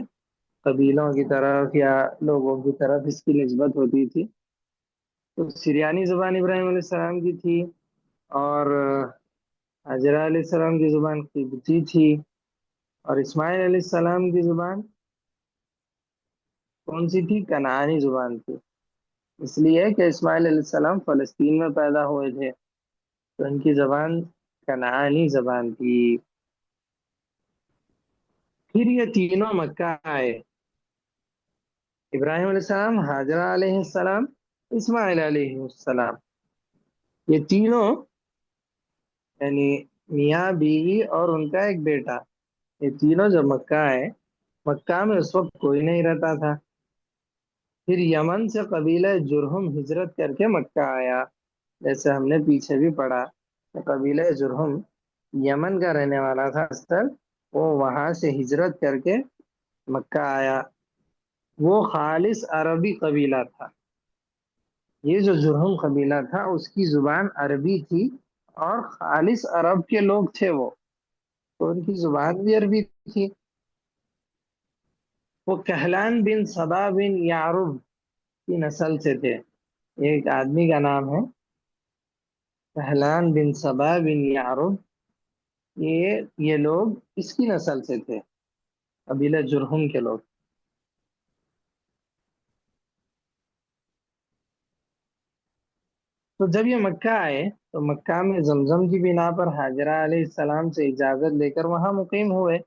قبیلوں کی طرف یا لوگوں کی طرف اس کی نسبت ہوتی تھی۔ تو سریانی زبان ابراہیم علیہ السلام کی تھی، اور حجرہ علیہ السلام کی زبان قبطی تھی، اور اسماعیل علیہ السلام کی زبان کون سی تھی؟ کنعانی زبان تھی۔ اس لیے کہ اسماعیل علیہ السلام فلسطین میں پیدا ہوئے تھے، تو ان کی زبان کنعانی زبان تھی۔ پھر یہ تینوں مکہ آئے، ابراہیم علیہ السلام، حاجرہ علیہ السلام، اسماعیل علیہ السلام۔ یہ تینوں، یعنی میاں بیوی اور ان کا ایک بیٹا، یہ تینوں جب مکہ آئے، مکہ میں اس وقت کوئی نہیں رہتا تھا۔ پھر یمن سے قبیلہ جرہم ہجرت کر کے مکہ آیا، جیسے ہم نے پیچھے بھی پڑھا کہ قبیلہ جرہم یمن کا رہنے والا تھا اصل، وہ وہاں سے ہجرت کر کے مکہ آیا۔ وہ خالص عربی قبیلہ تھا۔ یہ جو جرہم قبیلہ تھا اس کی زبان عربی تھی، اور خالص عرب کے لوگ تھے وہ، تو ان کی زبان بھی عربی تھی۔ وہ کہلان بن صبا بن یعرب کی نسل سے تھے۔ ایک آدمی کا نام ہے کہلان بن صبا بن یعرب، یہ لوگ اس کی نسل سے تھے، قبیلہ جرہم کے لوگ۔ تو جب یہ مکہ آئے تو مکہ میں زمزم کی بنا پر حاجرہ علیہ السلام سے اجازت لے کر وہاں مقیم ہوئے۔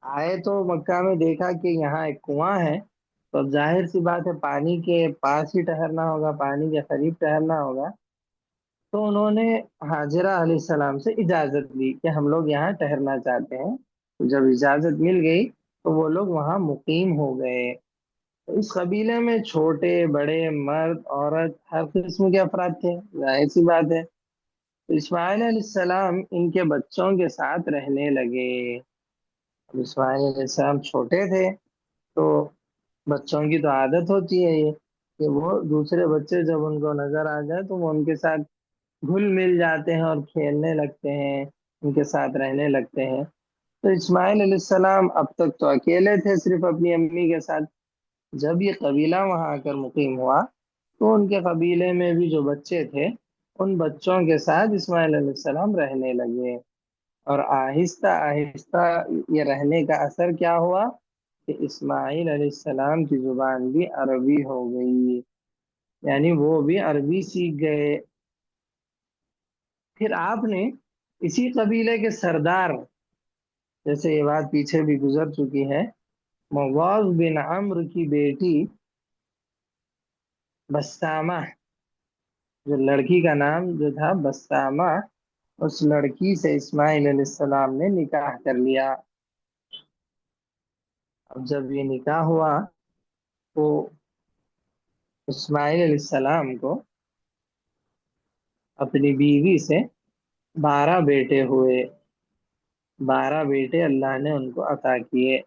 آئے تو مکہ میں دیکھا کہ یہاں ایک کنواں ہے، تو اب ظاہر سی بات ہے پانی کے پاس ہی ٹہرنا ہوگا، پانی کے قریب ٹہرنا ہوگا۔ تو انہوں نے حاجرہ علیہ السلام سے اجازت لی کہ ہم لوگ یہاں ٹہرنا چاہتے ہیں۔ تو جب اجازت مل گئی تو وہ لوگ وہاں مقیم ہو گئے۔ تو اس قبیلے میں چھوٹے بڑے، مرد عورت، ہر قسم کے افراد تھے، ظاہر سی بات ہے۔ تو اسماعیل علیہ السلام ان کے بچوں کے ساتھ رہنے لگے۔ اب اسماعیل علیہ السلام چھوٹے تھے، تو بچوں کی تو عادت ہوتی ہے یہ کہ وہ دوسرے بچے جب ان کو نظر آ جائے تو وہ ان کے ساتھ گھل مل جاتے ہیں اور کھیلنے لگتے ہیں، ان کے ساتھ رہنے لگتے ہیں۔ تو اسماعیل علیہ السلام اب تک تو اکیلے تھے صرف اپنی امی کے ساتھ۔ جب یہ قبیلہ وہاں آ کر مقیم ہوا تو ان کے قبیلے میں بھی جو بچے تھے، ان بچوں کے ساتھ اسماعیل علیہ السلام رہنے لگے، اور آہستہ آہستہ یہ رہنے کا اثر کیا ہوا کہ اسماعیل علیہ السلام کی زبان بھی عربی ہو گئی، یعنی وہ بھی عربی سیکھ گئے۔ پھر آپ نے اسی قبیلے کے سردار، جیسے یہ بات پیچھے بھی گزر چکی ہے، مواز بن عمرو کی بیٹی بسامہ، جو لڑکی کا نام جو تھا بسامہ، اس لڑکی سے اسماعیل علیہ السلام نے نکاح کر لیا۔ اب جب یہ نکاح ہوا تو اسماعیل علیہ السلام کو اپنی بیوی سے 12 بیٹے ہوئے، 12 بیٹے اللہ نے ان کو عطا کیے،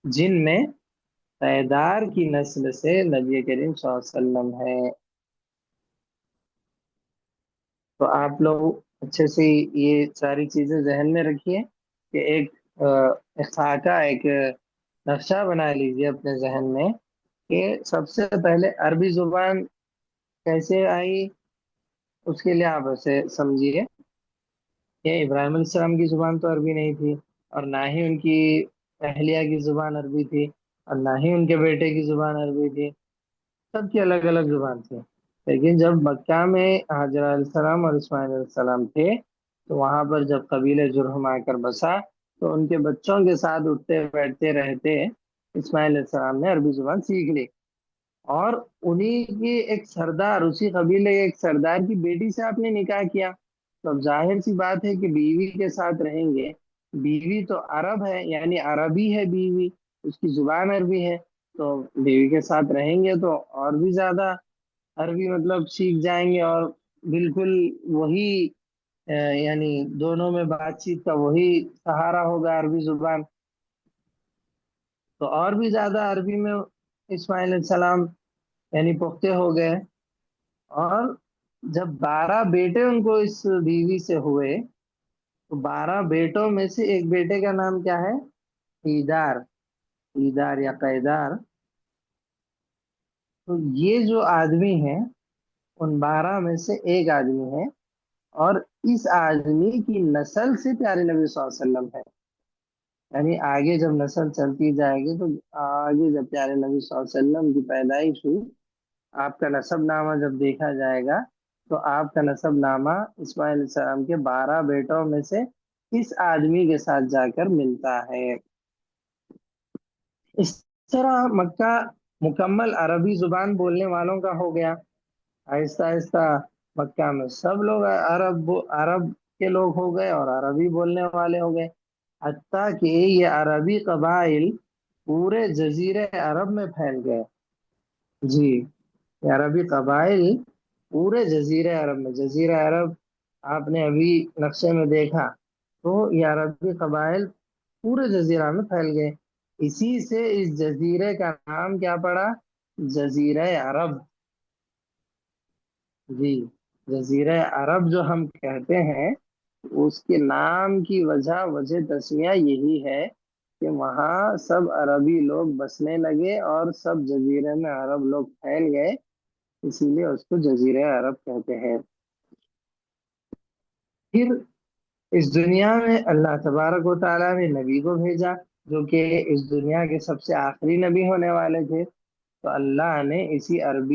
جن میں قیدار کی نسل سے نبی کریم صلی اللہ علیہ وسلم ہے۔ تو آپ لوگ اچھے سے یہ ساری چیزیں ذہن میں رکھیے کہ ایک خاکہ، ایک نقشہ بنا لیجیے اپنے ذہن میں کہ سب سے پہلے عربی زبان کیسے آئی، اس کے لیے آپ اسے سمجھیے کہ ابراہیم علیہ السلام کی زبان تو عربی نہیں تھی، اور نہ ہی ان کی اہلیہ کی زبان عربی تھی، اور نہ ہی ان کے بیٹے کی زبان عربی تھی، سب کی الگ الگ زبان تھی۔ لیکن جب مکہ میں حاجر علیہ السلام اور اسماعیل علیہ السلام تھے، تو وہاں پر جب قبیلہ جرہم آ کر بسا، تو ان کے بچوں کے ساتھ اٹھتے بیٹھتے رہتے اسماعیل علیہ السلام نے عربی زبان سیکھ لی، اور انہی کی ایک سردار، اسی قبیلے کے ایک سردار کی بیٹی سے آپ نے نکاح کیا، تو اب ظاہر سی بات ہے کہ بیوی کے ساتھ رہیں گے، بیوی تو عرب ہے، یعنی عربی ہے بیوی، اس کی زبان عربی ہے، تو بیوی کے ساتھ رہیں گے تو اور بھی زیادہ عربی مطلب سیکھ جائیں گے، اور بالکل وہی یعنی دونوں میں بات چیت کا وہی سہارا ہوگا، عربی زبان، تو اور بھی زیادہ عربی میں اسماعیل علیہ السلام یعنی پختہ ہو گئے۔ اور جب 12 بیٹے ان کو اس بیوی سے ہوئے، تو 12 بیٹوں میں سے ایک بیٹے کا نام کیا ہے؟ ایدار، ایدار یا قیدار۔ تو یہ جو آدمی ہے ان 12 میں سے ایک آدمی ہے، اور اس آدمی کی نسل سے پیارے نبی صلی اللہ علیہ وسلم ہے، یعنی آگے جب نسل چلتی جائے گی تو آگے جب پیارے نبی صلی اللہ علیہ وسلم کی پیدائش ہوئی، آپ کا نسب نامہ جب دیکھا جائے گا تو آپ کا نسب نامہ اسماعیل علیہ السلام کے 12 بیٹوں میں سے اس آدمی کے ساتھ جا کر ملتا ہے۔ اس طرح مکہ مکمل عربی زبان بولنے والوں کا ہو گیا، آہستہ آہستہ مکہ میں سب لوگ عرب کے لوگ ہو گئے اور عربی بولنے والے ہو گئے، حتیٰ کہ یہ عربی قبائل پورے جزیرے عرب میں پھیل گئے۔ جی، یہ عربی قبائل پورے جزیرہ عرب میں، جزیرہ عرب آپ نے ابھی نقشے میں دیکھا، تو یہ عربی قبائل پورے جزیرہ میں پھیل گئے، اسی سے اس جزیرے کا نام کیا پڑا؟ جزیرہ عرب۔ جی، جزیرہ عرب جو ہم کہتے ہیں، اس کے نام کی وجہ تسمیہ یہی ہے کہ وہاں سب عربی لوگ بسنے لگے اور سب جزیرے میں عرب لوگ پھیل گئے، اسی لیے اس کو جزیرہ عرب کہتے ہیں۔ پھر اس دنیا میں اللہ تبارک و تعالیٰ نے نبی کو بھیجا، جو کہ اس دنیا کے سب سے آخری نبی ہونے والے تھے، تو اللہ نے اسی عرب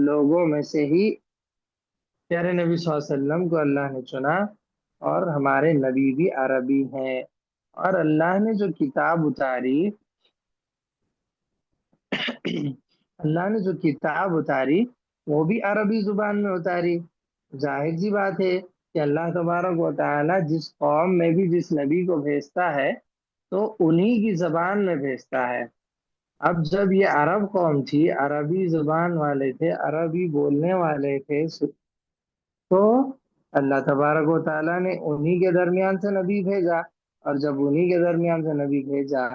لوگوں میں سے ہی پیارے نبی صلی اللہ علیہ وسلم کو اللہ نے چنا، اور ہمارے نبی بھی عربی ہیں، اور اللہ نے جو کتاب اتاری اللہ نے جو کتاب اتاری وہ بھی عربی زبان میں اتاری۔ ظاہر سی بات ہے کہ اللہ تبارک و تعالیٰ جس قوم میں بھی جس نبی کو بھیجتا ہے تو انہی کی زبان میں بھیجتا ہے۔ اب جب یہ عرب قوم تھی، عربی زبان والے تھے، عربی بولنے والے تھے، تو اللہ تبارک و تعالیٰ نے انہی کے درمیان سے نبی بھیجا، اور جب انہی کے درمیان سے نبی بھیجا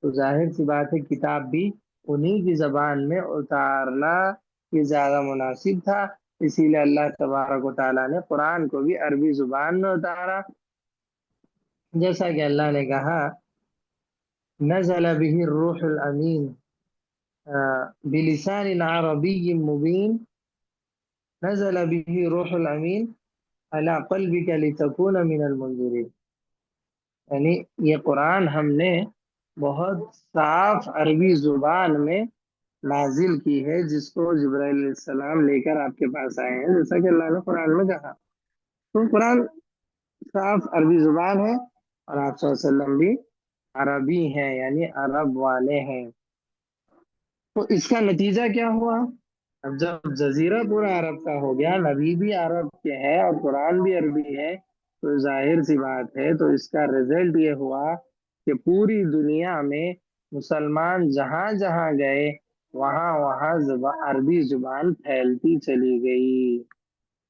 تو ظاہر سی بات ہے کتاب بھی انہی کی زبان میں اتارنا یہ زیادہ مناسب تھا، اسی لیے اللہ تبارک و تعالیٰ نے قرآن کو بھی عربی زبان میں اتارا، جیسا کہ اللہ نے کہا نزل به الروح الامین بلسان عربی مبین، نزل به روح الامین علی قلبک لتکون من المنذرین، یعنی یہ قرآن ہم نے بہت صاف عربی زبان میں نازل کی ہے، جس کو جبرائیل علیہ السلام لے کر آپ کے پاس آئے ہیں، جیسا کہ اللہ نے قرآن میں کہا. تو قرآن صاف عربی زبان ہے، اور آپ صلی اللہ علیہ وسلم بھی عربی ہیں، یعنی عرب والے ہیں. تو اس کا نتیجہ کیا ہوا؟ اب جب جزیرہ پورا عرب کا ہو گیا، نبی بھی عرب کے ہے اور قرآن بھی عربی ہے، تو ظاہر سی بات ہے، تو اس کا رزلٹ یہ ہوا کہ پوری دنیا میں مسلمان جہاں جہاں گئے، وہاں وہاں عربی زبان پھیلتی چلی گئی.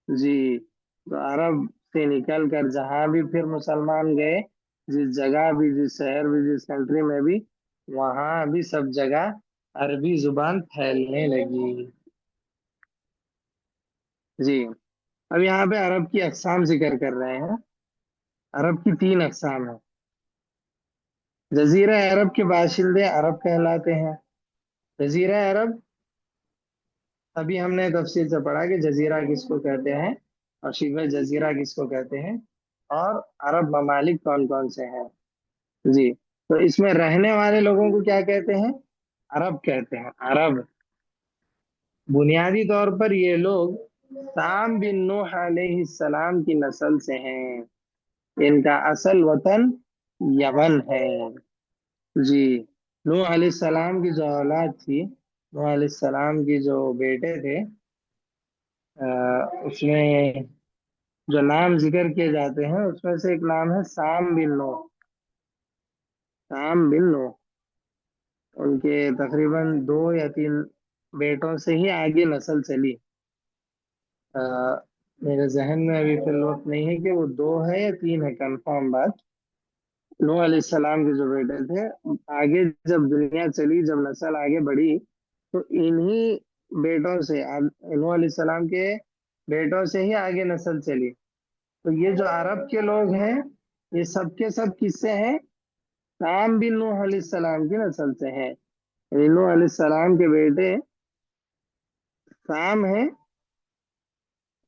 جی. تو عرب سے نکل کر جہاں بھی پھر مسلمان گئے، جس جگہ بھی، جس شہر بھی، جس کنٹری میں بھی، وہاں بھی سب جگہ عربی زبان پھیلنے لگی. جی. اب یہاں پہ عرب کی اقسام ذکر کر رہے ہیں. عرب کی 3 اقسام ہیں. جزیرہ عرب کے باشندے عرب کہلاتے ہیں. جزیرہ عرب، ابھی ہم نے تفصیل سے پڑھا کہ جزیرہ کس کو کہتے ہیں اور شبہ جزیرہ کس کو کہتے ہیں، اور عرب ممالک کون کون سے ہیں. جی. تو اس میں رہنے والے لوگوں کو کیا کہتے ہیں؟ عرب کہتے ہیں. عرب. بنیادی طور پر یہ لوگ سام بن نوح علیہ السلام کی نسل سے ہیں. ان کا اصل وطن یمن ہے. جی. نوح علیہ السلام کی جو اولاد تھی، نوح علیہ السلام کی جو بیٹے تھے، اس میں جو نام ذکر کیے جاتے ہیں اس میں سے ایک نام ہے سام بن نوح. سام بن نوح. ان کے تقریباً 2 یا 3 بیٹوں سے ہی آگے نسل چلی. آ، میرے ذہن میں ابھی فی الوقت نہیں ہے کہ وہ 2 ہے یا 3 ہے، کنفرم بات. نوح علیہ السلام کے جو بیٹے تھے، آگے جب دنیا چلی، جب نسل آگے بڑھی، تو انہی بیٹوں سے، نوح علیہ السلام کے بیٹوں سے ہی آگے نسل چلی. تو یہ جو عرب کے لوگ ہیں، یہ سب کے سب کس سے ہیں؟ سام بن نوح علیہ السلام کی نسل سے ہیں. یعنی نوح علیہ السلام کے بیٹے سام ہیں،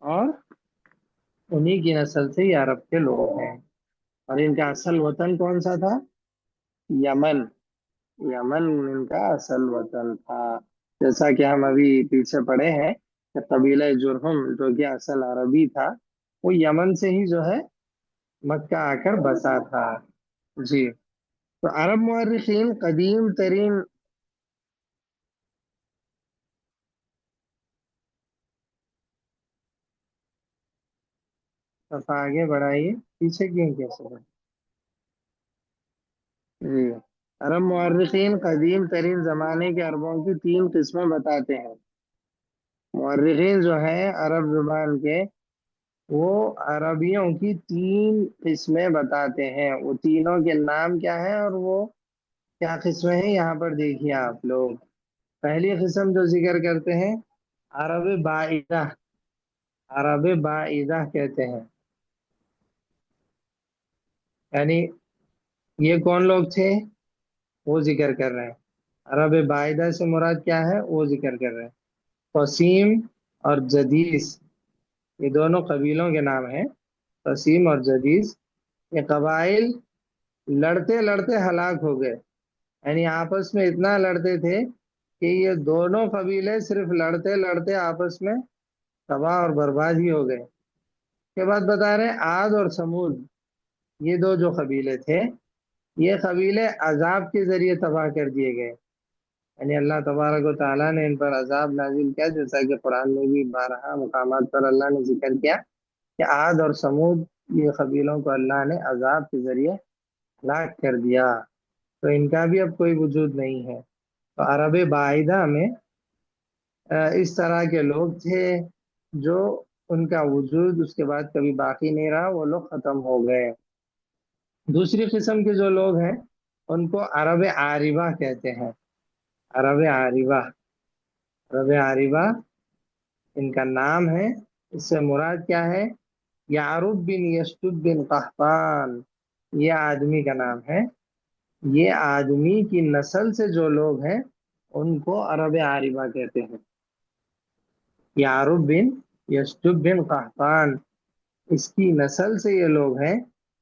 اور انہی کی نسل سے یہ عرب کے لوگ ہیں. اور ان کا اصل وطن کون سا تھا؟ یمن. یمن ان کا اصل وطن تھا. جیسا کہ ہم ابھی پیچھے پڑھے ہیں کہ قبیلہ جرہم جو کہ اصل عربی تھا، وہ یمن سے ہی جو ہے مکہ آ کر بسا تھا. جی. تو عرب مورخین قدیم ترین، صفحہ آگے بڑھائیے، پیچھے کیوں کیسے ہے؟ جی. عرب مورخین قدیم ترین زمانے کے عربوں کی 3 قسمیں بتاتے ہیں. مورخین جو ہیں عرب زبان کے، وہ عربیوں کی 3 قسمیں بتاتے ہیں. وہ تینوں کے نام کیا ہیں اور وہ کیا قسمیں ہیں، یہاں پر دیکھیے آپ لوگ. پہلی قسم جو ذکر کرتے ہیں، عرب بعیدہ. عرب بعیدہ کہتے ہیں. یعنی یہ کون لوگ تھے؟ وہ ذکر کر رہے ہیں. عرب بعیدہ سے مراد کیا ہے، وہ ذکر کر رہے ہیں. قسیم اور جدیس، یہ دونوں قبیلوں کے نام ہیں. قسیم اور جدیس، یہ قبائل لڑتے لڑتے ہلاک ہو گئے. یعنی آپس میں اتنا لڑتے تھے کہ یہ دونوں قبیلے صرف لڑتے لڑتے آپس میں تباہ اور برباد ہی ہو گئے. کے بعد بتا رہے ہیں عاد اور سمود، یہ دو جو قبیلے تھے، یہ قبیلے عذاب کے ذریعے تباہ کر دیے گئے. یعنی اللہ تبارک و تعالیٰ نے ان پر عذاب نازل کیا، جیسا کہ قرآن میں بھی بارہا مقامات پر اللہ نے ذکر کیا کہ عاد اور سمود، یہ قبیلوں کو اللہ نے عذاب کے ذریعے ہلاک کر دیا. تو ان کا بھی اب کوئی وجود نہیں ہے. تو عرب بعیدہ میں اس طرح کے لوگ تھے جو ان کا وجود اس کے بعد کبھی باقی نہیں رہا، وہ لوگ ختم ہو گئے. دوسری قسم کے جو لوگ ہیں، ان کو عرب عاربہ کہتے ہیں. عرب عاربہ. عرب عاربہ ان کا نام ہے. اس سے مراد کیا ہے؟ یعرب بن یشتب بن قحطان، یہ آدمی کا نام ہے. یہ آدمی کی نسل سے جو لوگ ہیں ان کو عرب عاربہ کہتے ہیں. یعرب بن یشتب بن قحطان، اس کی نسل سے یہ لوگ ہیں.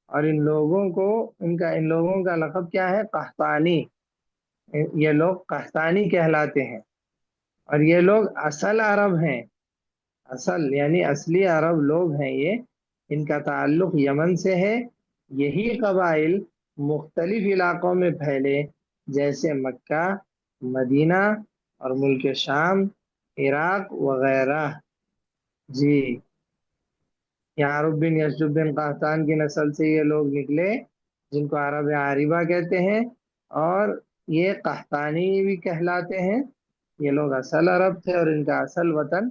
اور ان لوگوں کو، ان لوگوں کا لقب کیا ہے؟ قحطانی. یہ لوگ قحطانی کہلاتے ہیں. اور یہ لوگ اصل عرب ہیں، اصل یعنی اصلی عرب لوگ ہیں یہ، ان کا تعلق یمن سے ہے۔ یہی قبائل مختلف علاقوں میں پھیلے، جیسے مکہ، مدینہ اور ملک شام، عراق وغیرہ۔ جی، یعرب بن یشب بن قحطان کی نسل سے یہ لوگ نکلے، جن کو عرب عاربہ کہتے ہیں، اور یہ قحطانی بھی کہلاتے ہیں۔ یہ لوگ اصل عرب تھے اور ان کا اصل وطن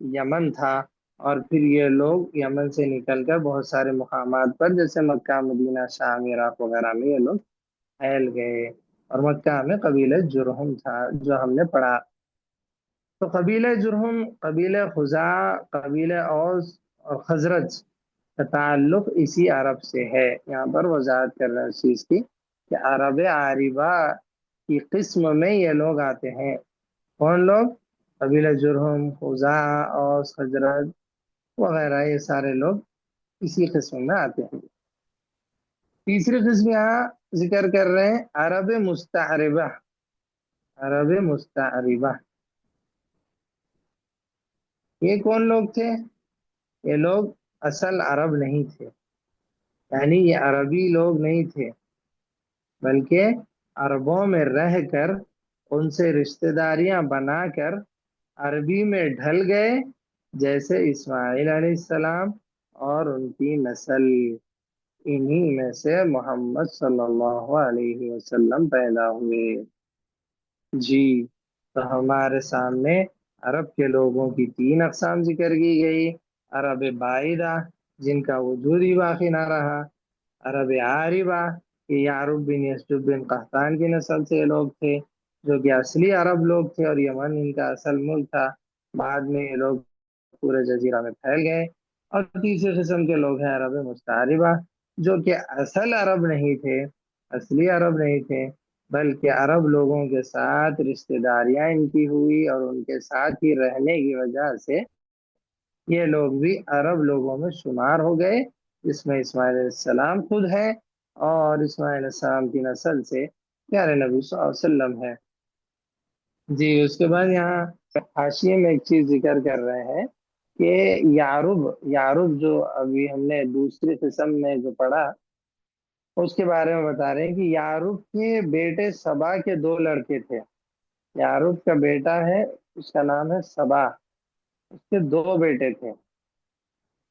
یمن تھا، اور پھر یہ لوگ یمن سے نکل کر بہت سارے مقامات پر جیسے مکہ، مدینہ، شام، عراق وغیرہ میں یہ لوگ پھیل گئے۔ اور مکہ میں قبیلہ جرہم تھا جو ہم نے پڑھا۔ تو قبیلہ جرہم، قبیلہ خزاع، قبیلہ اوس اور خزرج کا تعلق اسی عرب سے ہے۔ یہاں پر وضاحت کر رہے ہیں اس چیز کی کہ عرب عاربہ کی قسم میں یہ لوگ آتے ہیں۔ کون لوگ؟ قبیلہ جرہم، خزاع، اوس، خزرج وغیرہ، یہ سارے لوگ اسی قسم میں آتے ہیں۔ تیسری قسم یہاں ذکر کر رہے ہیں عرب مستعربہ۔ عرب مستعربہ یہ کون لوگ تھے؟ یہ لوگ اصل عرب نہیں تھے، یعنی یہ عربی لوگ نہیں تھے، بلکہ عربوں میں رہ کر ان سے رشتہ داریاں بنا کر عربی میں ڈھل گئے، جیسے اسماعیل علیہ السلام اور ان کی نسل۔ انہی میں سے محمد صلی اللہ علیہ وسلم پیدا ہوئے۔ جی، تو ہمارے سامنے عرب کے لوگوں کی تین اقسام ذکر کی گئی: عرب بعیدہ، جن کا وجود ہی باقی نہ رہا; عرب عاربہ، یہ یعرب بن یشب بن قحطان کی نسل سے لوگ تھے جو کہ اصلی عرب لوگ تھے اور یمن ان کا اصل ملک تھا، بعد میں یہ لوگ پورے جزیرہ میں پھیل گئے۔ اور تیسری قسم کے لوگ ہیں عرب مستعربہ، جو کہ اصل عرب نہیں تھے، اصلی عرب نہیں تھے، بلکہ عرب لوگوں کے ساتھ رشتہ داریاں ان کی ہوئی اور ان کے ساتھ ہی رہنے کی وجہ سے یہ لوگ بھی عرب لوگوں میں شمار ہو گئے، جس میں اسماعیل علیہ السلام خود ہے، اور اسماعیل علیہ السلام کی نسل سے پیارے نبی صلی اللہ علیہ وسلم ہے۔ جی، اس کے بعد یہاں حاشیے میں ایک چیز ذکر کر رہے ہیں کہ یعرب، یعرب جو ابھی ہم نے دوسری قسم میں جو پڑھا اس کے بارے میں بتا رہے ہیں کہ یعرب کے بیٹے سبا کے دو لڑکے تھے۔ یعرب کا بیٹا ہے، اس کا نام ہے سبا، اس کے دو بیٹے تھے،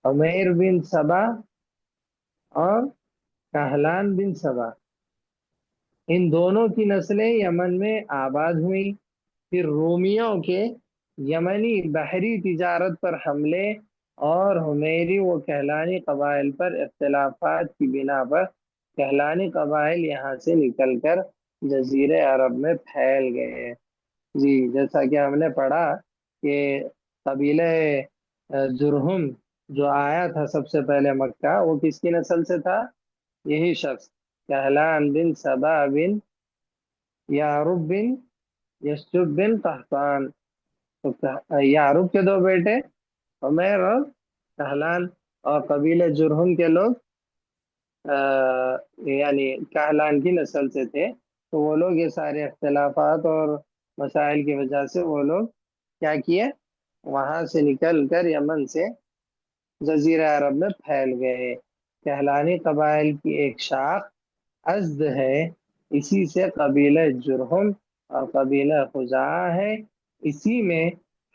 عمیر بن سبا اور کہلان بن سبا۔ ان دونوں کی نسلیں یمن میں آباد ہوئیں۔ پھر رومیوں کے یمنی بحری تجارت پر حملے اور ہمیری و کہلانی قبائل پر اختلافات کی بنا پر کہلانی قبائل یہاں سے نکل کر جزیرے عرب میں پھیل گئے۔ جی، جیسا کہ ہم نے پڑھا کہ قبیلہ جرہم جو آیا تھا سب سے پہلے مکہ، وہ کس کی نسل سے تھا؟ یہی شخص کہلان بن سبا بن یعرب بن یشب بن قحطان۔ تو یعرب کے دو بیٹے عمیر اور کہلان، اور قبیلہ جرہم کے لوگ یعنی کہلان کی نسل سے تھے۔ تو وہ لوگ یہ سارے اختلافات اور مسائل کی وجہ سے وہ لوگ کیا کیے، وہاں سے نکل کر یمن سے جزیرہ عرب میں پھیل گئے۔ کہلانی قبائل کی ایک شاخ ازد ہے، اسی سے قبیلہ جرہم اور قبیلہ خزاعہ ہے۔ اسی میں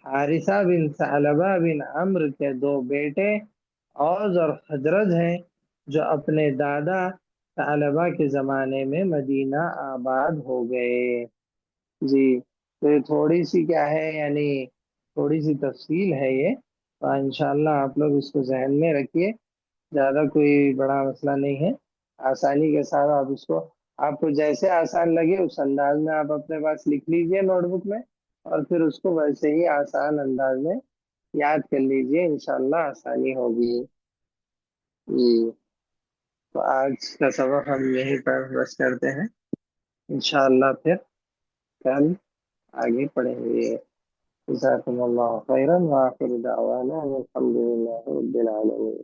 حارثہ بن ثعلبہ بن عمرو کے دو بیٹے اوس اور خزرج ہیں، جو اپنے دادا ثعلبہ کے زمانے میں مدینہ آباد ہو گئے۔ جی، تو یہ تھوڑی سی کیا ہے، یعنی تھوڑی سی تفصیل ہے یہ، تو انشاءاللہ آپ لوگ اس کو ذہن میں رکھیے، زیادہ کوئی بڑا مسئلہ نہیں ہے، آسانی کے ساتھ آپ اس کو، آپ کو جیسے آسان لگے اس انداز میں آپ اپنے پاس لکھ لیجئے نوٹ بک میں، اور پھر اس کو ویسے ہی آسان انداز میں یاد کر لیجئے، انشاءاللہ آسانی ہوگی۔ جی، تو آج کا سبق ہم یہیں پر بس کرتے ہیں، انشاءاللہ پھر کل آگے پڑھیں گے۔ جزاکم اللہ خیرا، وآخر دعوانا الحمد للہ رب العالمین۔